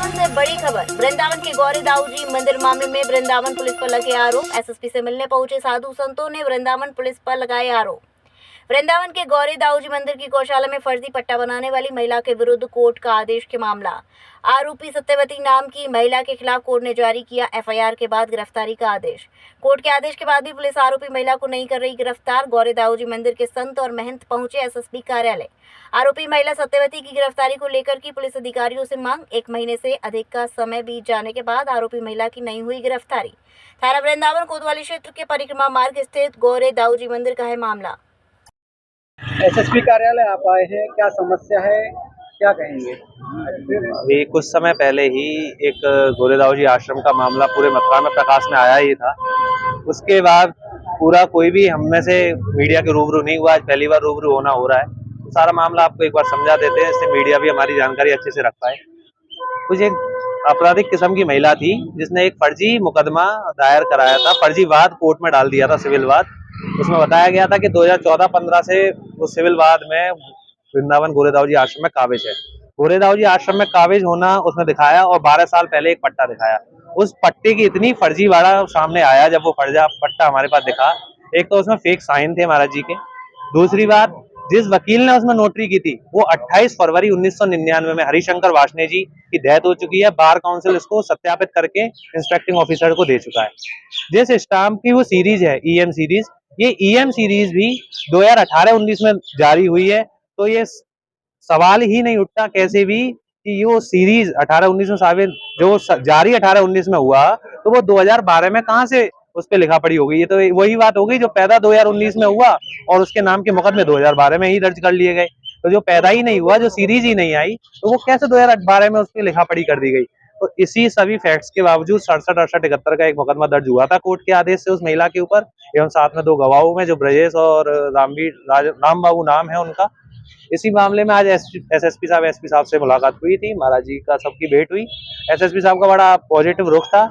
वृंदावन से बड़ी खबर। वृंदावन के गौरी दाऊ जी मंदिर मामले में वृंदावन पुलिस पर लगे आरोप। एसएसपी से मिलने पहुंचे साधु संतों ने वृंदावन पुलिस पर लगाए आरोप। वृंदावन के गौरी दाऊ जी मंदिर की गौशाला में फर्जी पट्टा बनाने वाली महिला के विरुद्ध कोर्ट का आदेश के मामला। आरोपी सत्यवती नाम की महिला के खिलाफ कोर्ट ने जारी किया एफआईआर के बाद गिरफ्तारी का आदेश। कोर्ट के आदेश के बाद भी पुलिस आरोपी महिला को नहीं कर रही गिरफ्तार। गौरी दाऊ जी मंदिर के संत और महंत पहुंचे एसएसपी कार्यालय। आरोपी महिला सत्यवती की गिरफ्तारी को लेकर की पुलिस अधिकारियों से मांग। 1 महीने से अधिक का समय बीत जाने के बाद आरोपी महिला की नहीं हुई गिरफ्तारी। थाना वृंदावन कोतवाली क्षेत्र के परिक्रमा मार्ग स्थित गौरी दाऊ जी मंदिर का है मामला। एसएसपी कार्यालय आप आए हैं, क्या समस्या है, क्या कहेंगे? अभी कुछ समय पहले ही एक गोरेदाऊ जी आश्रम का मामला पूरे मथुरा में प्रकाश में आया ही था। उसके बाद पूरा कोई भी हम में से मीडिया के रूबरू नहीं हुआ। आज पहली बार रूबरू होना हो रहा है, तो सारा मामला आपको एक बार समझा देते हैं, इससे मीडिया भी हमारी जानकारी अच्छे से रख पाए। कुछ एक आपराधिक किस्म की महिला थी जिसने एक फर्जी मुकदमा दायर कराया था, फर्जी वाद कोर्ट में डाल दिया था, सिविल वाद। उसमें बताया गया था कि 2014-15 से उस सिविल वाद में वृंदावन गोरेदाऊ जी आश्रम में काबिज है। गोरेदाऊ जी आश्रम में काबिज होना उसने दिखाया और 12 साल पहले एक पट्टा दिखाया। उस पट्टे की इतनी फर्जीवाड़ा सामने आया जब वो फर्जा पट्टा हमारे पास दिखा। एक तो उसमें फेक साइन थे महाराज जी के। दूसरी बात, जिस वकील ने उसमें नोटरी की थी वो 28 फरवरी 1999 में हरिशंकर वासने जी की डेथ हो चुकी है। बार काउंसिल इसको सत्यापित करके इंस्पेक्टिंग ऑफिसर को दे चुका है। जिस स्टाम्प की वो सीरीज है ईएम सीरीज, ये ईएम सीरीज भी 2018-19 में जारी हुई है। तो ये सवाल ही नहीं उठता कैसे भी कि ये वो सीरीज 18-19 में साबित जो जारी 18-19 में हुआ तो वो 2012 में कहां से उस पर लिखा पड़ी होगी। ये तो वही बात होगी जो पैदा 2019 में हुआ और उसके नाम के मुकदमे 2012 में ही दर्ज कर लिए गए। तो जो पैदा ही नहीं हुआ, जो सीरीज ही नहीं आई, तो वो कैसे 2012 में उस पर लिखा पड़ी कर दी गई। तो इसी सभी फैक्ट्स के बावजूद 67-68-71 का एक मुकदमा दर्ज हुआ था कोर्ट के आदेश से उस महिला के ऊपर, एवं साथ में 2 गवाहों में जो ब्रजेश और राम बाबू नाम है उनका। इसी मामले में आज एसएसपी साहब से मुलाकात हुई थी, महाराज जी का सबकी भेंट हुई। एसएसपी साहब का बड़ा पॉजिटिव रुख था,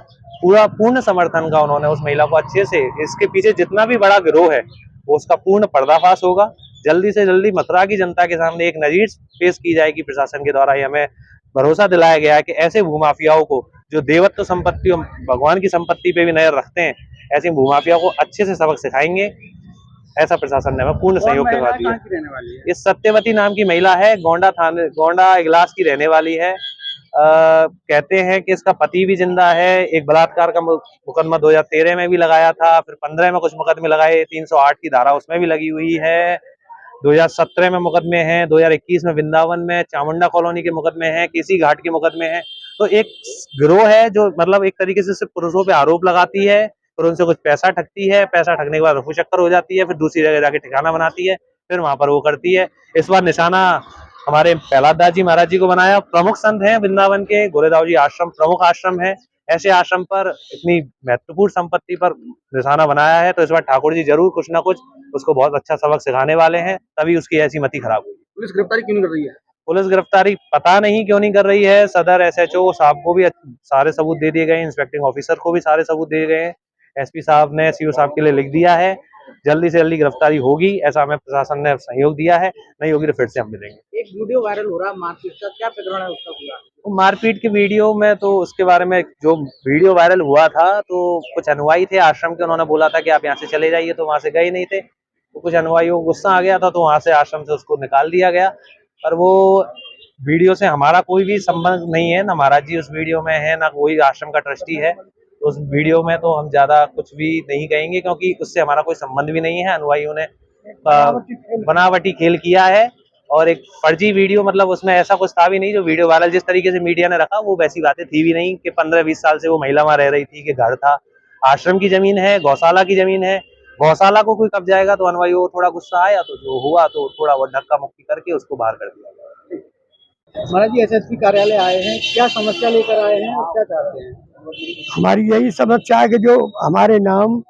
पूर्ण समर्थन का उन्होंने उस महिला को अच्छे से, इसके पीछे जितना भी बड़ा गिरोह है वो उसका पूर्ण पर्दाफाश होगा। जल्दी से जल्दी मथुरा की जनता के सामने एक नजीर पेश की जाएगी प्रशासन के द्वारा। हमें भरोसा दिलाया गया है कि ऐसे भूमाफियाओं को जो देवत्व संपत्ति और भगवान की संपत्ति पे भी नजर रखते हैं, ऐसे भूमाफियाओं को अच्छे से सबक सिखाएंगे। ऐसा प्रशासन ने हमें पूर्ण सहयोग करवा दिया। ये सत्यवती नाम की महिला है, गोंडा इगलास की रहने वाली है। कहते हैं कि इसका पति भी जिंदा है। एक बलात्कार का मुकदमा 2013 में भी लगाया था, फिर 15 में कुछ मुकदमे लगाए, 308 की धारा उसमें भी लगी हुई है। 2017 में मुकदमे हैं, 2021 में वृंदावन में चामुंडा कॉलोनी के मुकदमे हैं, किसी घाट के मुकदमे हैं। तो एक गिरोह है जो मतलब एक तरीके से सिर्फ पुरुषों पे आरोप लगाती है, फिर उनसे कुछ पैसा ठगती है, पैसा ठगने के बाद रफू चक्कर हो जाती है, फिर दूसरी जगह जाके ठिकाना बनाती है, फिर वहां पर वो करती है। इस बार निशाना हमारे प्रहलाद दास जी महाराज जी को बनाया। प्रमुख संत हैं वृंदावन के, गोरेदाऊ जी आश्रम प्रमुख आश्रम है। ऐसे आश्रम पर इतनी महत्वपूर्ण संपत्ति पर निशाना बनाया है, तो इस बार ठाकुर जी जरूर कुछ ना कुछ उसको बहुत अच्छा सबक सिखाने वाले हैं, तभी उसकी ऐसी मति खराब हुई। पुलिस गिरफ्तारी क्यों नहीं कर रही है? पुलिस गिरफ्तारी पता नहीं क्यों नहीं कर रही है। सदर एसएचओ साहब को भी सारे सबूत दे दिए गए हैं, इंस्पेक्टिंग ऑफिसर को भी सारे सबूत दिए गए हैं, एसपी साहब ने सीओ साहब के लिए लिख दिया है। जल्दी से जल्दी गिरफ्तारी होगी ऐसा हमें प्रशासन ने सहयोग दिया है, नहीं होगी तो फिर से हम मिलेंगे। एक वीडियो वायरल हो रहा है मारपीट का, क्या प्रकरण है उसका पूरा? मारपीट के वीडियो में तो उसके बारे में जो वीडियो वायरल हुआ था, तो कुछ अनुयायी थे आश्रम के, उन्होंने बोला था कि आप यहाँ से चले जाइए, तो वहां से गए नहीं थे। तो कुछ अनुयायियों को गुस्सा आ गया था, तो वहां से आश्रम से उसको निकाल दिया गया। पर वो वीडियो से हमारा कोई भी संबंध नहीं है, ना महाराज जी उस वीडियो में है, ना कोई आश्रम का ट्रस्टी है। उस वीडियो में तो हम ज्यादा कुछ भी नहीं कहेंगे, क्योंकि उससे हमारा कोई संबंध भी नहीं है। अनुयायियों ने बनावटी खेल किया है और एक फर्जी वीडियो, मतलब उसमें ऐसा कुछ था भी नहीं जो वीडियो वायरल जिस तरीके से मीडिया ने रखा, वो वैसी बातें थी भी नहीं कि 15-20 साल से वो महिला वहां रह रही थी, कि घर था। आश्रम की जमीन है, गौशाला की जमीन है। गौशाला को कोई कब्जाएगा तो अनुयायियों को थोड़ा गुस्सा आया, तो जो हुआ तो थोड़ा वो धक्का मुक्की करके उसको बाहर कर दिया। महाराज जी एसएसपी कार्यालय आए हैं, क्या समस्या लेकर आए हैं और क्या चाहते हैं? हमारी यही समस्या है कि जो हमारे नाम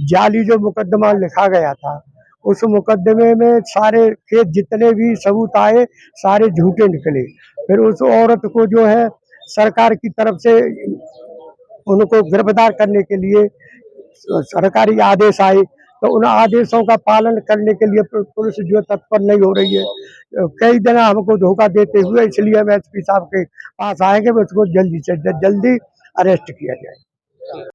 जाली जो मुकदमा लिखा गया था, उस मुकदमे में सारे के जितने भी सबूत आए सारे झूठे निकले। फिर उस औरत को जो है सरकार की तरफ से उनको गिरफ्तार करने के लिए सरकारी आदेश आए, तो उन आदेशों का पालन करने के लिए पुलिस जो तत्पर नहीं हो रही है। कई दिन हमको धोखा देते हुए, इसलिए हम एसपी साहब के पास आएंगे, उसको जल्दी से जल्दी अरेस्ट किया जाए।